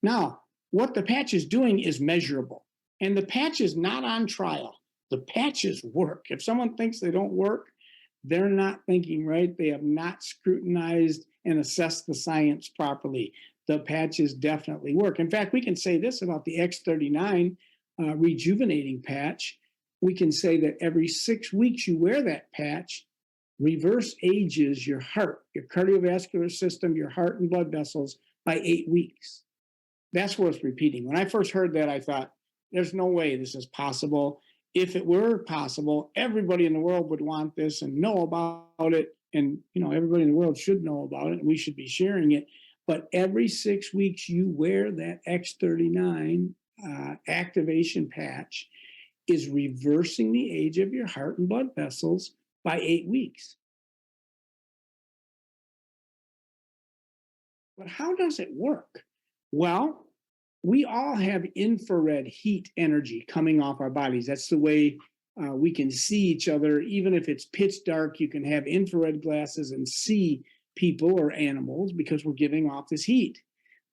Now, what the patch is doing is measurable, and the patch is not on trial. The patches work. If someone thinks they don't work, they're not thinking right. They have not scrutinized and assessed the science properly. The patches definitely work. In fact, we can say this about the X39 rejuvenating patch. We can say that every 6 weeks you wear that patch, reverse ages your heart, your cardiovascular system, your heart and blood vessels by 8 weeks. That's worth repeating. When I first heard that, I thought, there's no way this is possible. If it were possible, everybody in the world would want this and know about it. And, everybody in the world should know about it, and we should be sharing it. But every 6 weeks you wear that X39 activation patch is reversing the age of your heart and blood vessels by 8 weeks. But how does it work? Well, we all have infrared heat energy coming off our bodies. That's the way we can see each other. Even if it's pitch dark, you can have infrared glasses and see people or animals because we're giving off this heat.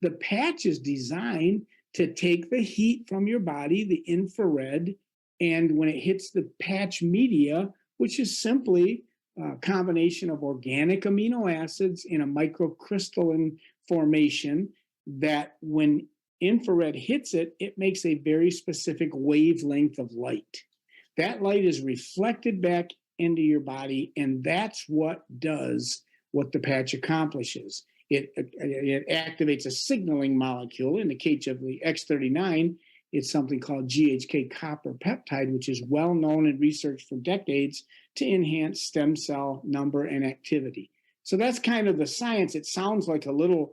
The patch is designed to take the heat from your body, the infrared, and when it hits the patch media, which is simply a combination of organic amino acids in a microcrystalline formation, that when infrared hits it, it makes a very specific wavelength of light. That light is reflected back into your body, and that's what does what the patch accomplishes. It activates a signaling molecule. In the case of the X39, it's something called GHK copper peptide, which is well known and researched for decades to enhance stem cell number and activity. So that's kind of the science. It sounds like a little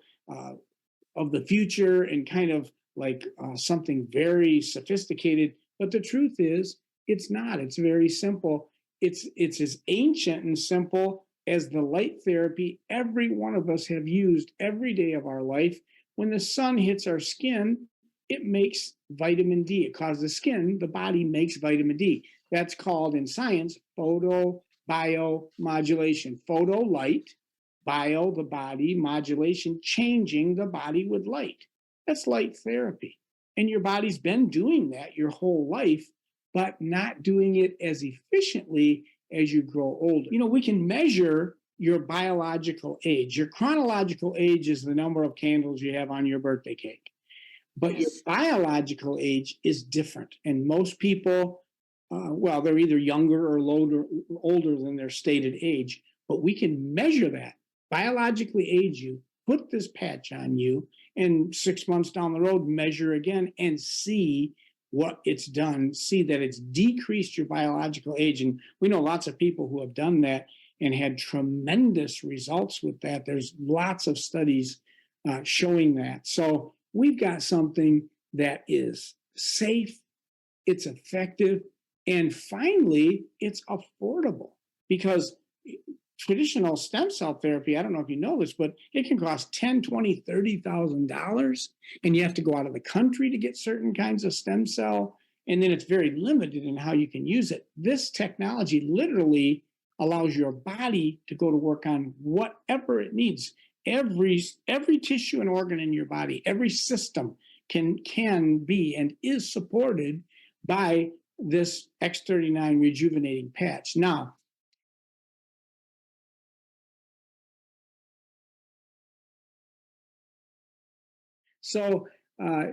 of the future and kind of like something very sophisticated, but the truth is it's not. It's very simple. It's as ancient and simple as the light therapy every one of us have used every day of our life. When the sun hits our skin, it makes vitamin D. It causes the body makes vitamin D. That's called in science photobiomodulation. Photo, light, bio, the body, modulation, changing the body with light. That's light therapy. And your body's been doing that your whole life, but not doing it as efficiently as you grow older. We can measure your biological age. Your chronological age is the number of candles you have on your birthday cake. But your biological age is different. And most people, they're either younger or older than their stated age. But we can measure that, biologically age you, put this patch on you, and 6 months down the road, measure again and see what it's done, see that it's decreased your biological age. And we know lots of people who have done that and had tremendous results with that. There's lots of studies showing that. So we've got something that is safe, it's effective, and finally, it's affordable. Because traditional stem cell therapy, I don't know if you know this, but it can cost $10,000, $20,000, $30,000, and you have to go out of the country to get certain kinds of stem cell, and then it's very limited in how you can use it. This technology literally allows your body to go to work on whatever it needs. Every tissue and organ in your body, every system can be and is supported by this X39 rejuvenating patch. Now, so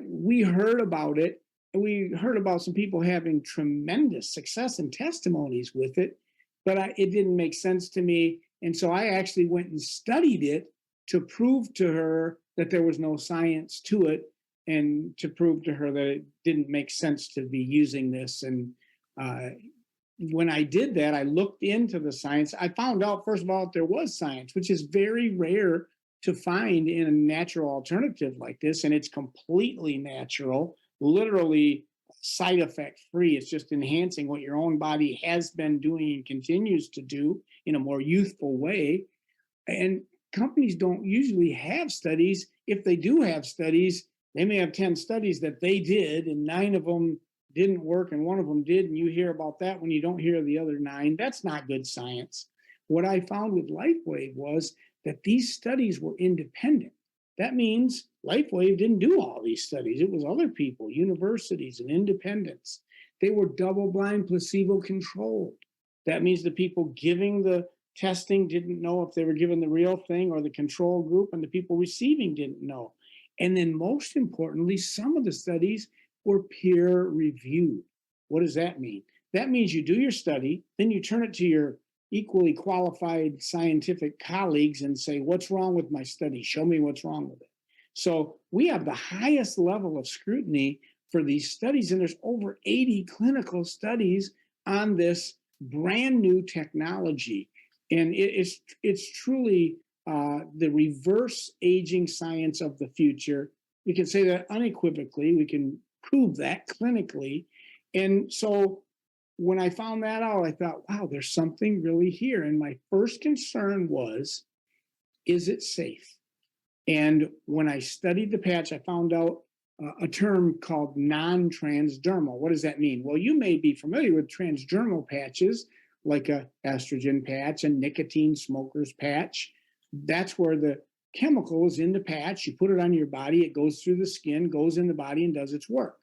we heard about it. We heard about some people having tremendous success and testimonies with it, but it didn't make sense to me. And so I actually went and studied it to prove to her that there was no science to it, and to prove to her that it didn't make sense to be using this. And when I did that, I looked into the science. I found out, first of all, that there was science, which is very rare to find in a natural alternative like this. And it's completely natural, literally side effect free. It's just enhancing what your own body has been doing and continues to do in a more youthful way. And companies don't usually have studies. If they do have studies, they may have 10 studies that they did, and 9 of them didn't work, and 1 of them did, and you hear about that when you don't hear the other 9. That's not good science. What I found with Lifewave was that these studies were independent, That means Lifewave didn't do all these studies. It was other people, universities and independents. They were double blind, placebo controlled. That means the people giving the testing didn't know if they were given the real thing or the control group, and the people receiving didn't know. And then, most importantly, some of the studies were peer reviewed. What does that mean? That means you do your study, then you turn it to your equally qualified scientific colleagues and say, what's wrong with my study? Show me what's wrong with it. So we have the highest level of scrutiny for these studies, and there's over 80 clinical studies on this brand new technology. And it's truly the reverse aging science of the future. We can say that unequivocally. We can prove that clinically. And so when I found that out, I thought, wow, there's something really here. And my first concern was, is it safe? And when I studied the patch, I found out a term called non-transdermal. What does that mean? Well, you may be familiar with transdermal patches, like a estrogen patch, a nicotine smoker's patch. That's where the chemical is in the patch. You put it on your body, it goes through the skin, goes in the body, and does its work.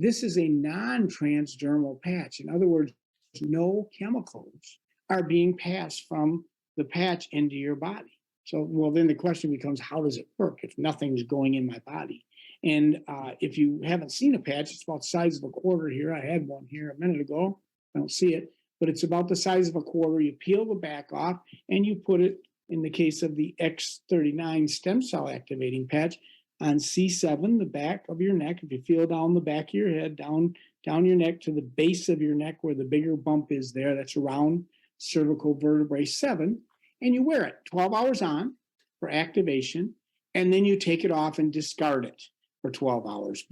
This is a non-transdermal patch. In other words, no chemicals are being passed from the patch into your body. So, well, then the question becomes, how does it work if nothing's going in my body? And if you haven't seen a patch, it's about the size of a quarter here. I had one here a minute ago. I don't see it, but it's about the size of a quarter. You peel the back off and you put it, in the case of the X39 stem cell activating patch, on C7, the back of your neck. If you feel down the back of your head, down your neck to the base of your neck where the bigger bump is there, that's around cervical vertebrae 7, and you wear it 12 hours on for activation, and then you take it off and discard it for 12 hours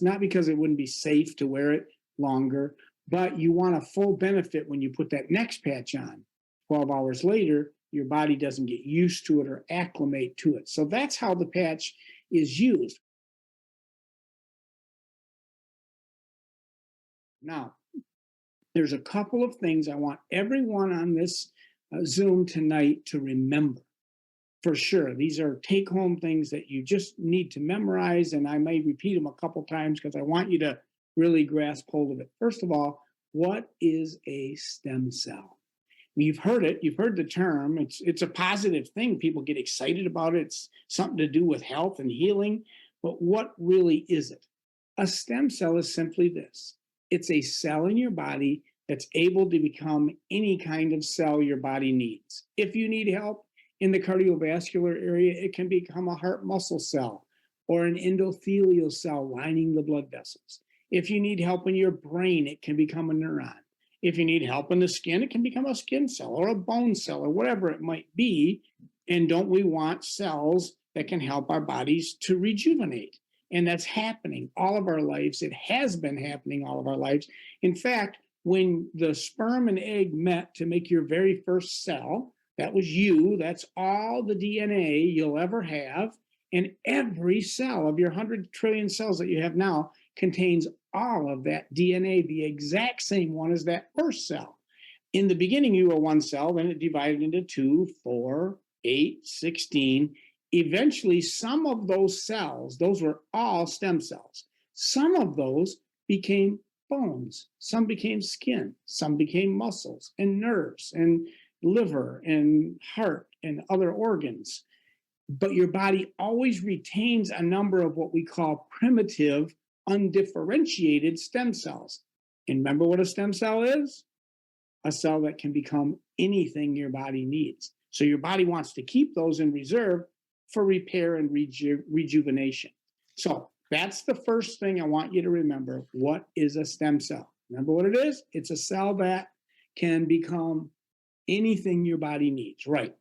not because it wouldn't be safe to wear it longer, but you want a full benefit when you put that next patch on. 12 hours later, your body doesn't get used to it or acclimate to it. So that's how the patch is used. Now, there's a couple of things I want everyone on this Zoom tonight to remember. For sure, these are take-home things that you just need to memorize, and I may repeat them a couple times because I want you to really grasp hold of it. First of all, what is a stem cell? You've heard it. You've heard the term. It's a positive thing. People get excited about it. It's something to do with health and healing. But what really is it? A stem cell is simply this. It's a cell in your body that's able to become any kind of cell your body needs. If you need help in the cardiovascular area, it can become a heart muscle cell or an endothelial cell lining the blood vessels. If you need help in your brain, it can become a neuron. If you need help in the skin, it can become a skin cell or a bone cell or whatever it might be. And don't we want cells that can help our bodies to rejuvenate? And that's happening all of our lives. It has been happening all of our lives. In fact, when the sperm and egg met to make your very first cell, that was you. That's all the DNA you'll ever have. And every cell of your 100 trillion cells that you have now contains all of that DNA, the exact same one as that first cell. In the beginning, you were one cell, then it divided into 2, 4, 8, 16. Eventually, some of those cells, those were all stem cells. Some of those became bones, some became skin, some became muscles and nerves and liver and heart and other organs. But your body always retains a number of what we call primitive, undifferentiated stem cells. And remember what a stem cell is? A cell that can become anything your body needs. So your body wants to keep those in reserve for repair and rejuvenation. So that's the first thing I want you to remember. What is a stem cell? Remember what it is? It's a cell that can become anything your body needs, right?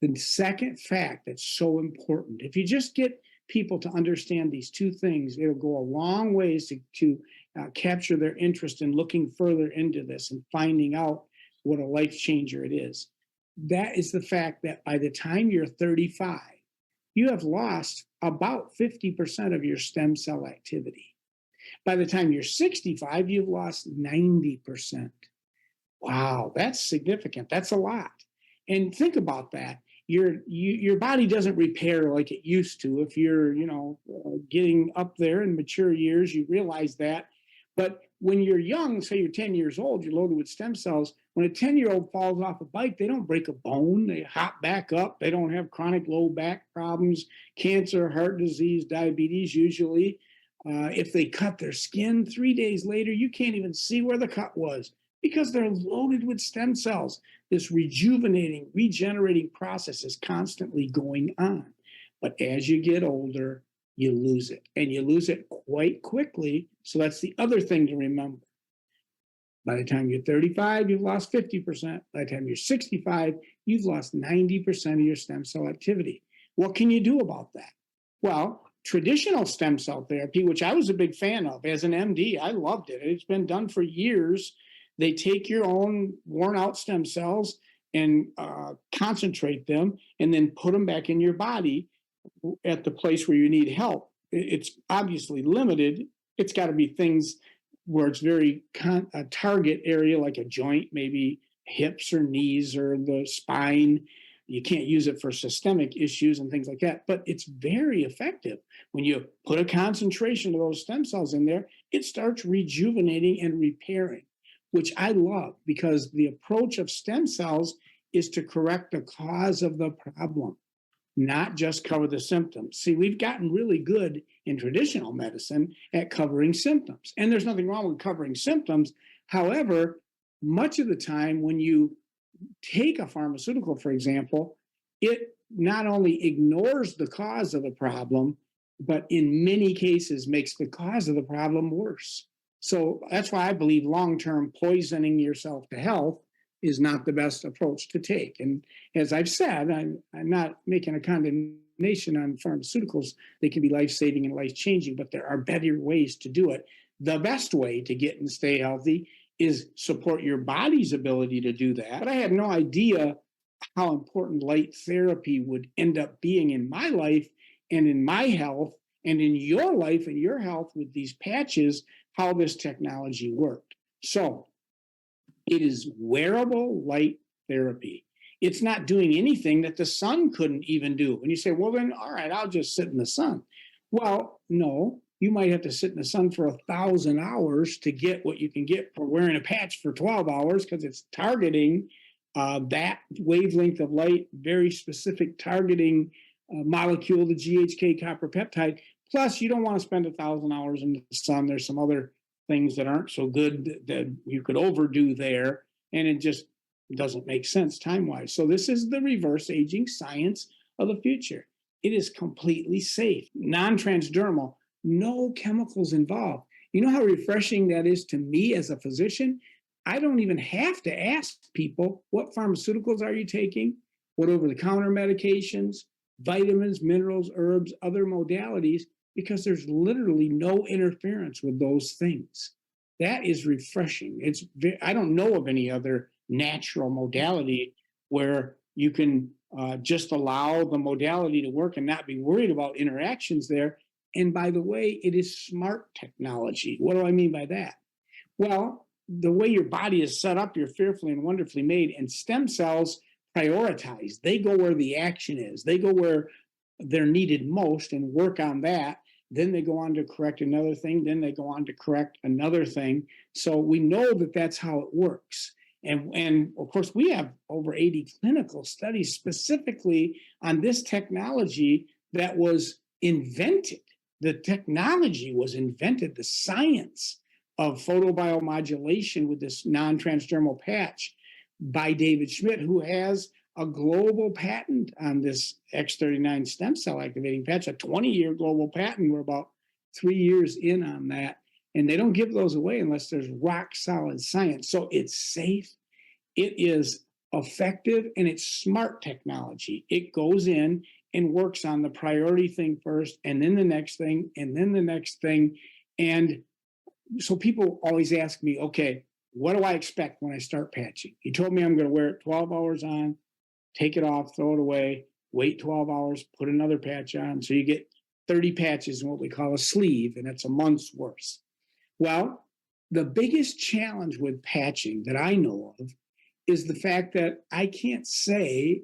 The second fact that's so important, if you just get people to understand these two things, it'll go a long ways to capture their interest in looking further into this and finding out what a life changer it is. That is the fact that by the time you're 35, you have lost about 50% of your stem cell activity. By the time you're 65, you've lost 90%. Wow, that's significant. That's a lot. And think about that. your body doesn't repair like it used to. If you're getting up there in mature years, you realize that. But when you're young, say you're 10 years old, you're loaded with stem cells. When a 10-year-old falls off a bike, they don't break a bone. They hop back up. They don't have chronic low back problems, cancer, heart disease, diabetes, usually. If they cut their skin 3 days later, you can't even see where the cut was because they're loaded with stem cells. This rejuvenating, regenerating process is constantly going on. But as you get older, you lose it, and you lose it quite quickly. So that's the other thing to remember. By the time you're 35, you've lost 50%. By the time you're 65, you've lost 90% of your stem cell activity. What can you do about that? Well, traditional stem cell therapy, which I was a big fan of as an MD, I loved it. It's been done for years. They take your own worn out stem cells and concentrate them and then put them back in your body at the place where you need help. It's obviously limited. It's got to be things where it's very a target area, like a joint, maybe hips or knees or the spine. You can't use it for systemic issues and things like that, but it's very effective. When you put a concentration of those stem cells in there, it starts rejuvenating and repairing, which I love, because the approach of stem cells is to correct the cause of the problem, not just cover the symptoms. See, we've gotten really good in traditional medicine at covering symptoms, and there's nothing wrong with covering symptoms. However, much of the time when you take a pharmaceutical, for example, it not only ignores the cause of the problem, but in many cases makes the cause of the problem worse. So that's why I believe long-term poisoning yourself to health is not the best approach to take. And as I've said, I'm not making a condemnation on pharmaceuticals. They can be life-saving and life-changing, but there are better ways to do it. The best way to get and stay healthy is support your body's ability to do that. But I had no idea how important light therapy would end up being in my life and in my health and in your life and your health with these patches, how this technology worked. So it is wearable light therapy. It's not doing anything that the sun couldn't even do. And you say, well, then, all right, I'll just sit in the sun. Well, no, you might have to sit in the sun for 1,000 hours to get what you can get for wearing a patch for 12 hours, because it's targeting that wavelength of light, very specific targeting molecule, the GHK copper peptide. Plus, you don't want to spend 1,000 hours in the sun. There's some other things that aren't so good that you could overdo there, and it just doesn't make sense time-wise. So this is the reverse aging science of the future. It is completely safe, non-transdermal, no chemicals involved. You know how refreshing that is to me as a physician? I don't even have to ask people, what pharmaceuticals are you taking? What over-the-counter medications, vitamins, minerals, herbs, other modalities, because there's literally no interference with those things. That is refreshing. I don't know of any other natural modality where you can just allow the modality to work and not be worried about interactions there. And by the way, it is smart technology. What do I mean by that? Well, the way your body is set up, you're fearfully and wonderfully made, and stem cells prioritize. They go where the action is. They go where they're needed most and work on that. Then they go on to correct another thing. Then they go on to correct another thing. So we know that that's how it works. And of course, we have over 80 clinical studies specifically on this technology that was invented. The technology was invented, the science of photobiomodulation with this non-transdermal patch by David Schmidt, who has a global patent on this X39 stem cell activating patch, a 20-year global patent. We're about 3 years in on that. And they don't give those away unless there's rock solid science. So it's safe, it is effective, and it's smart technology. It goes in and works on the priority thing first, and then the next thing, and then the next thing. And so people always ask me, okay, what do I expect when I start patching? He told me I'm going to wear it 12 hours on, take it off, throw it away, wait 12 hours, put another patch on. So you get 30 patches in what we call a sleeve, and it's a month's worth. Well, the biggest challenge with patching that I know of is the fact that I can't say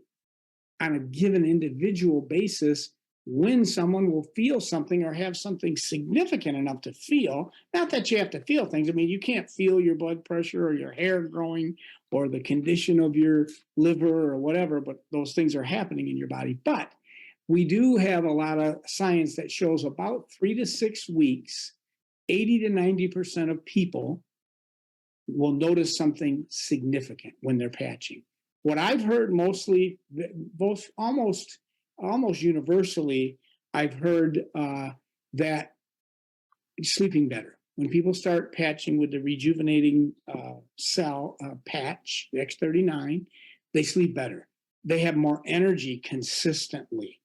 on a given individual basis when someone will feel something or have something significant enough to feel. Not that you have to feel things. I mean, you can't feel your blood pressure or your hair growing or the condition of your liver or whatever, but those things are happening in your body. But we do have a lot of science that shows about 3 to 6 weeks, 80 to 90% of people will notice something significant when they're patching. What I've heard mostly, both almost universally, I've heard that sleeping better. When people start patching with the rejuvenating cell patch, the X39, they sleep better. They have more energy consistently.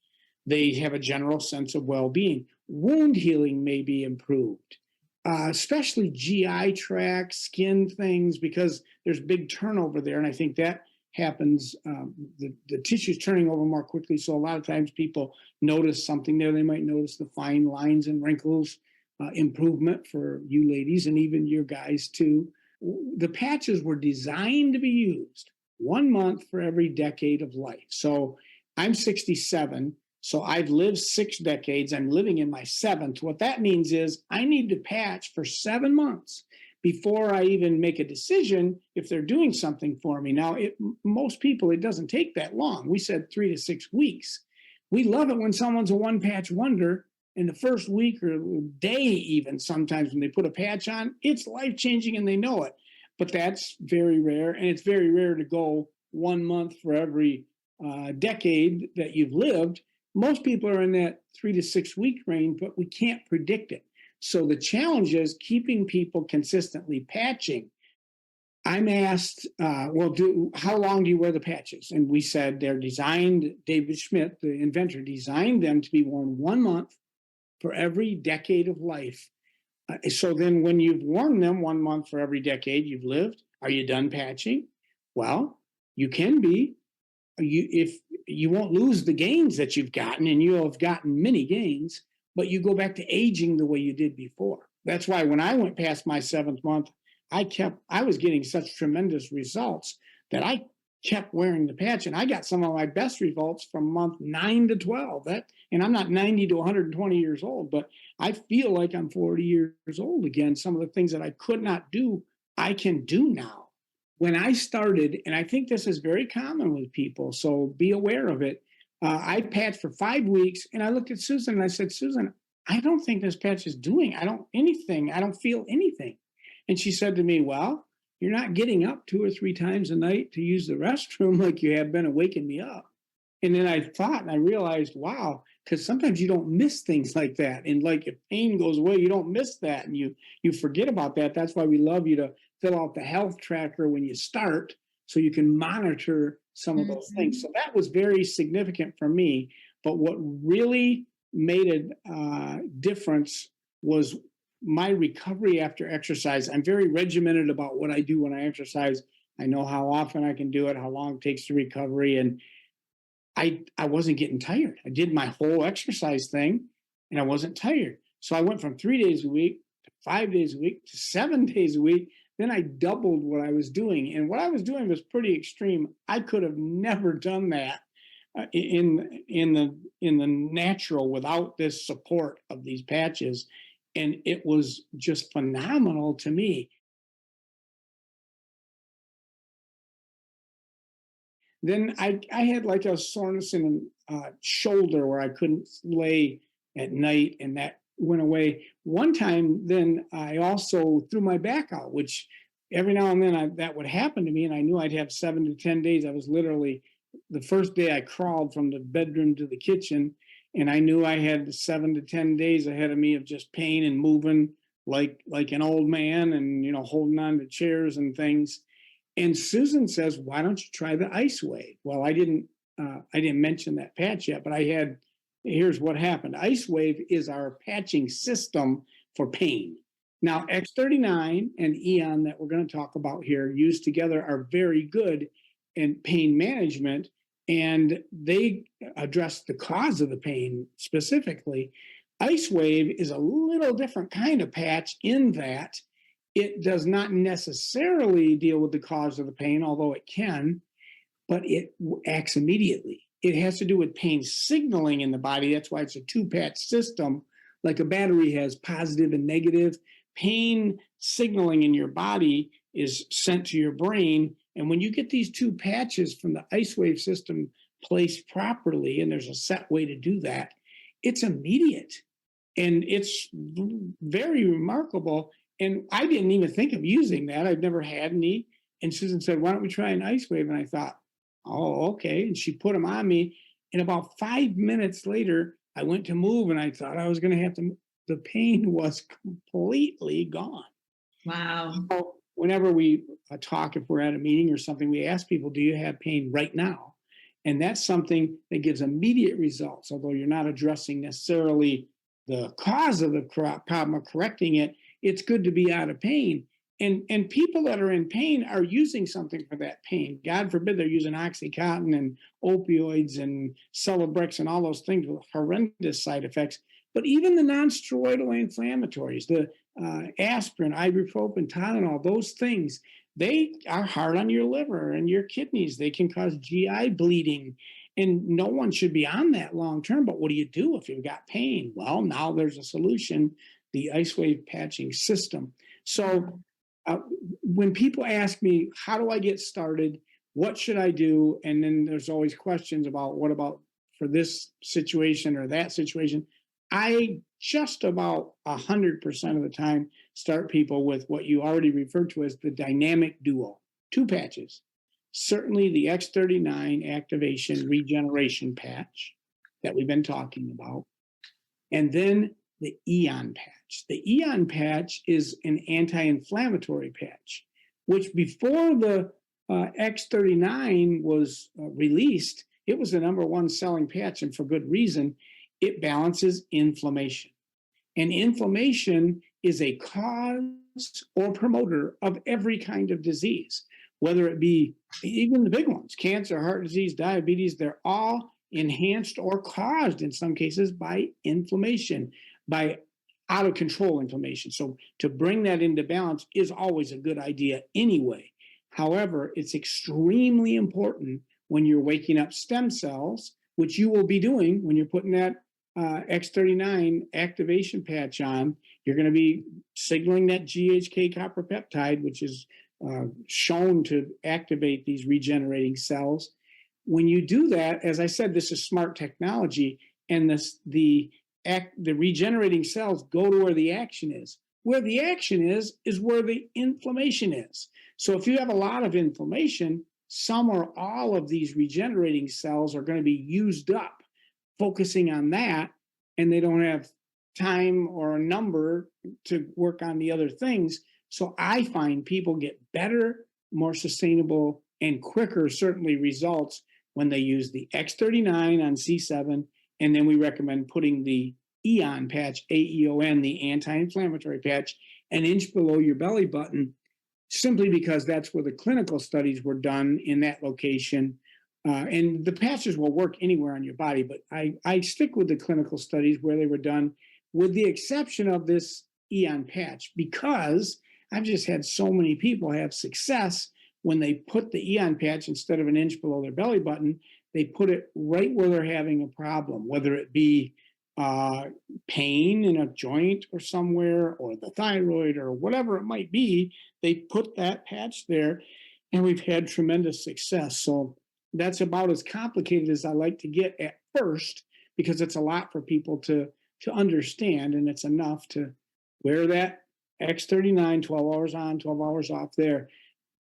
They have a general sense of well-being. Wound healing may be improved, especially GI tract, skin things, because there's big turnover there. And I think that happens, the tissue's turning over more quickly. So a lot of times people notice something there. They might notice the fine lines and wrinkles, improvement for you ladies and even your guys too. The patches were designed to be used 1 month for every decade of life. So I'm 67. So I've lived 6 decades. I'm living in my 7th. What that means is I need to patch for 7 months before I even make a decision if they're doing something for me. Now, most people, it doesn't take that long. We said 3 to 6 weeks. We love it when someone's a one-patch wonder. In the first week or day, even sometimes when they put a patch on, it's life-changing and they know it. But that's very rare, and it's very rare to go 1 month for every decade that you've lived. Most people are in that 3 to 6 week range, but we can't predict it. So the challenge is keeping people consistently patching. I'm asked, how long do you wear the patches? And we said they're designed, David Schmidt, the inventor, designed them to be worn 1 month for every decade of life. So then when you've worn them 1 month for every decade you've lived, are you done patching? Well, you can be. If you won't lose the gains that you've gotten, and you'll have gotten many gains, but you go back to aging the way you did before. That's why when I went past my 7th month, I was getting such tremendous results that I kept wearing the patch, and I got some of my best results from month 9 to 12. And I'm not 90 to 120 years old, but I feel like I'm 40 years old again. Some of the things that I could not do, I can do now. When I started, and I think this is very common with people, so be aware of it. I patched for 5 weeks, and I looked at Susan and I said, Susan, I don't think this patch is doing anything. I don't feel anything. And she said to me, well, you're not getting up 2 or 3 times a night to use the restroom like you have been and waking me up. And then I thought, and I realized, wow, because sometimes you don't miss things like that. And like if pain goes away, you don't miss that, and you forget about that. That's why we love you to fill out the health tracker when you start, so you can monitor some of those things. So that was very significant for me. But what really made a difference was my recovery after exercise. I'm very regimented about what I do when I exercise. I know how often I can do it, how long it takes to recovery, and I wasn't getting tired. I did my whole exercise thing, and I wasn't tired. So I went from 3 days a week to 5 days a week to 7 days a week. Then I doubled what I was doing, and what I was doing was pretty extreme. I could have never done that in the natural without this support of these patches, and it was just phenomenal to me. Then I had like a soreness in shoulder where I couldn't lay at night, and that went away. One time, then I also threw my back out, which every now and then that would happen to me, and I knew I'd have 7 to 10 days. I was literally, the first day I crawled from the bedroom to the kitchen, and I knew I had 7 to 10 days ahead of me of just pain and moving like an old man, and holding on to chairs and things. And Susan says, why don't you try the Ice Wave? Well, I didn't mention that patch yet, but here's what happened. Ice Wave is our patching system for pain. Now, X39 and Eon that we're going to talk about here used together are very good in pain management, and they address the cause of the pain specifically. Ice Wave is a little different kind of patch in that it does not necessarily deal with the cause of the pain, although it can, but it acts immediately. it has to do with pain signaling in the body. That's why it's a two-patch system. Like a battery has positive and negative. Pain signaling in your body is sent to your brain. And when you get these two patches from the IceWave system placed properly, and there's a set way to do that, it's immediate. And it's very remarkable. And I didn't even think of using that. I've never had any. And Susan said, why don't we try an IceWave? And I thought, oh, okay. And she put them on me. And about 5 minutes later, I went to move and I thought I was going to have to, the pain was completely gone. Wow. So whenever we talk, if we're at a meeting or something, we ask people, do you have pain right now? And that's something that gives immediate results, although you're not addressing necessarily the cause of the problem or correcting it. It's good to be out of pain. And people that are in pain are using something for that pain. God forbid they're using Oxycontin and opioids and Celebrex and all those things with horrendous side effects. But even the non-steroidal anti-inflammatories, the aspirin, ibuprofen, Tylenol, those things, they are hard on your liver and your kidneys. They can cause GI bleeding. And no one should be on that long term. But what do you do if you've got pain? Well, now there's a solution, the IceWave patching system. So when people ask me, how do I get started? What should I do? And then there's always questions about what about for this situation or that situation. I just about 100% of the time start people with what you already referred to as the dynamic duo, two patches. Certainly the X39 activation regeneration patch that we've been talking about. And then the Eon patch. The Eon patch is an anti-inflammatory patch, which before the X39 was released, it was the number one selling patch, and for good reason. It balances inflammation. And inflammation is a cause or promoter of every kind of disease, whether it be even the big ones, cancer, heart disease, diabetes, they're all enhanced or caused in some cases by inflammation, by out of control inflammation. So to bring that into balance is always a good idea anyway. However, it's extremely important when you're waking up stem cells, which you will be doing when you're putting that X39 activation patch on. You're going to be signaling that GHK copper peptide, which is shown to activate these regenerating cells. When you do that, as I said, this is smart technology, and the regenerating cells go to where the action is. Where the action is where the inflammation is. So if you have a lot of inflammation, some or all of these regenerating cells are going to be used up focusing on that, and they don't have time or a number to work on the other things. So I find people get better, more sustainable, and quicker, certainly, results when they use the X39 on C7, and then we recommend putting the Eon patch, AEON, the anti-inflammatory patch, an inch below your belly button, simply because that's where the clinical studies were done in that location. And the patches will work anywhere on your body, but I stick with the clinical studies where they were done, with the exception of this Eon patch, because I've just had so many people have success when they put the Eon patch instead of an inch below their belly button, they put it right where they're having a problem, whether it be pain in a joint or somewhere, or the thyroid or whatever it might be. They put that patch there, and we've had tremendous success. So that's about as complicated as I like to get at first, because it's a lot for people to understand, and it's enough to wear that X39, 12 hours on, 12 hours off there.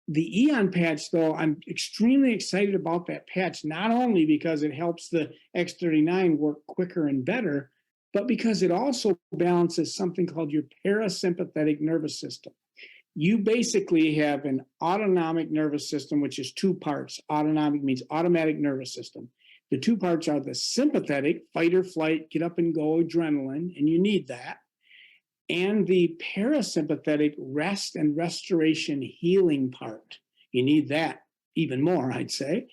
The Eon patch, though, I'm extremely excited about that patch, not only because it helps the X39 work quicker and better, but because it also balances something called your parasympathetic nervous system. You basically have an autonomic nervous system, which is two parts. Autonomic means automatic nervous system. The two parts are the sympathetic, fight or flight, get up and go, adrenaline, and you need that, and the parasympathetic rest and restoration healing part. You need that even more, I'd say.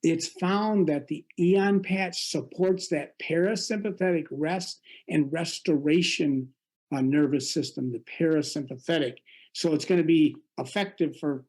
It's found that the Eon patch supports that parasympathetic rest and restoration nervous system, the parasympathetic. So it's going to be effective for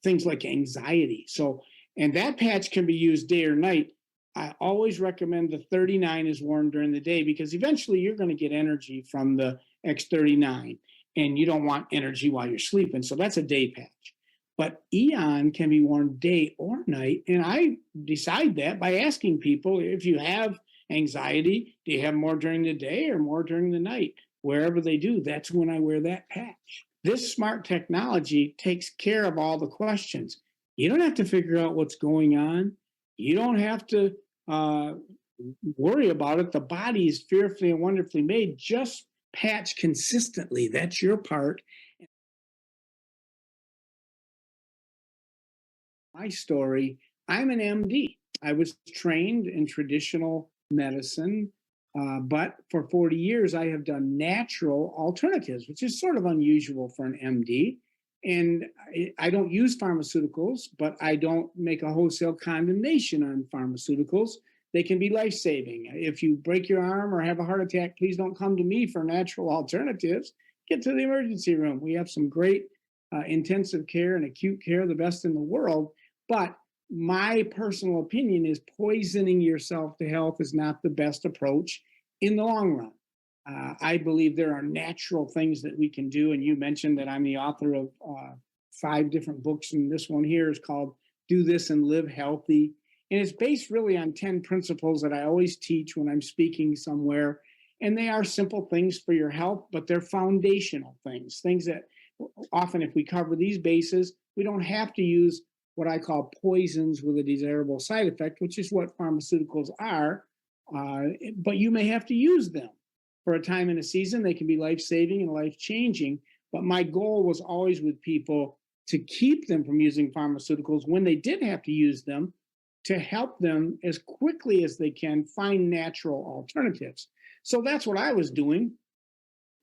things like anxiety. So, and that patch can be used day or night. I always recommend the 39 is worn during the day because eventually you're going to get energy from the X39 and you don't want energy while you're sleeping. So that's a day patch. But Eon can be worn day or night. And I decide that by asking people if you have anxiety, do you have more during the day or more during the night? Wherever they do, that's when I wear that patch. This smart technology takes care of all the questions. You don't have to figure out what's going on. You don't have to uh, worry about it. The body is fearfully and wonderfully made. Just patch consistently. That's your part. My story, I'm an MD. I was trained in traditional medicine, but for 40 years, I have done natural alternatives, which is sort of unusual for an MD. And I don't use pharmaceuticals, but I don't make a wholesale condemnation on pharmaceuticals. They can be life saving. If you break your arm or have a heart attack, please don't come to me for natural alternatives. Get to the emergency room. We have some great intensive care and acute care, the best in the world. But my personal opinion is poisoning yourself to health is not the best approach in the long run. I believe there are natural things that we can do. And you mentioned that I'm the author of 5 different books, and this one here is called Do This and Live Healthy. And it's based really on 10 principles that I always teach when I'm speaking somewhere. And they are simple things for your health, but they're foundational things that often, if we cover these bases, we don't have to use what I call poisons with a desirable side effect, which is what pharmaceuticals are. But you may have to use them for a time in a season. They can be life saving and life changing. But my goal was always with people to keep them from using pharmaceuticals when they did have to use them, to help them as quickly as they can find natural alternatives. So that's what I was doing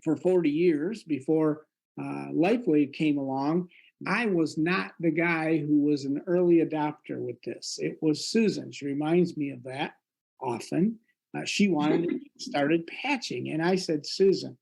for 40 years before Lifewave came along. I was not the guy who was an early adopter with this. It was Susan. She reminds me of that often. She wanted to get started patching. And I said, Susan,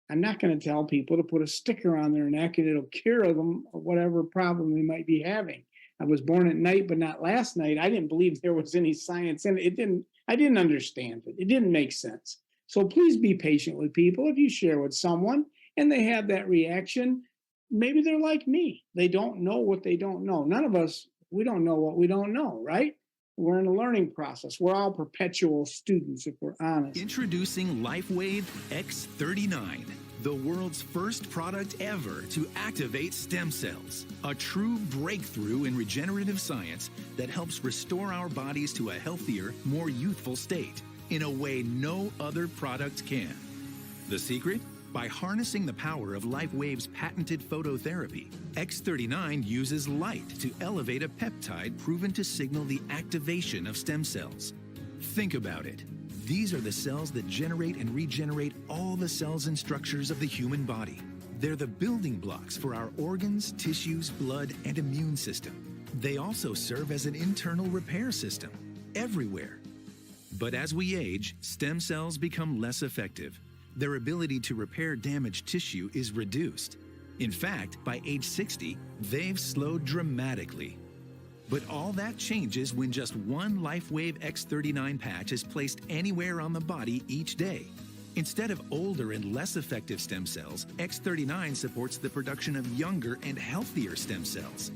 I'm not going to tell people to put a sticker on their neck and it'll cure them of whatever problem they might be having. I was born at night, but not last night. I didn't believe there was any science in it. I didn't understand it. It didn't make sense. So please be patient with people. If you share with someone and they have that reaction, maybe they're like me. They don't know what they don't know. None of us, we don't know what we don't know, right? We're in a learning process. We're all perpetual students, if we're honest. Introducing Lifewave X39, the world's first product ever to activate stem cells. A true breakthrough in regenerative science that helps restore our bodies to a healthier, more youthful state in a way no other product can. The secret? By harnessing the power of Lifewave's patented phototherapy, X39 uses light to elevate a peptide proven to signal the activation of stem cells. Think about it. These are the cells that generate and regenerate all the cells and structures of the human body. They're the building blocks for our organs, tissues, blood, and immune system. They also serve as an internal repair system everywhere. But as we age, stem cells become less effective. Their ability to repair damaged tissue is reduced. In fact, by age 60, they've slowed dramatically. But all that changes when just one Lifewave X39 patch is placed anywhere on the body each day. Instead of older and less effective stem cells, X39 supports the production of younger and healthier stem cells.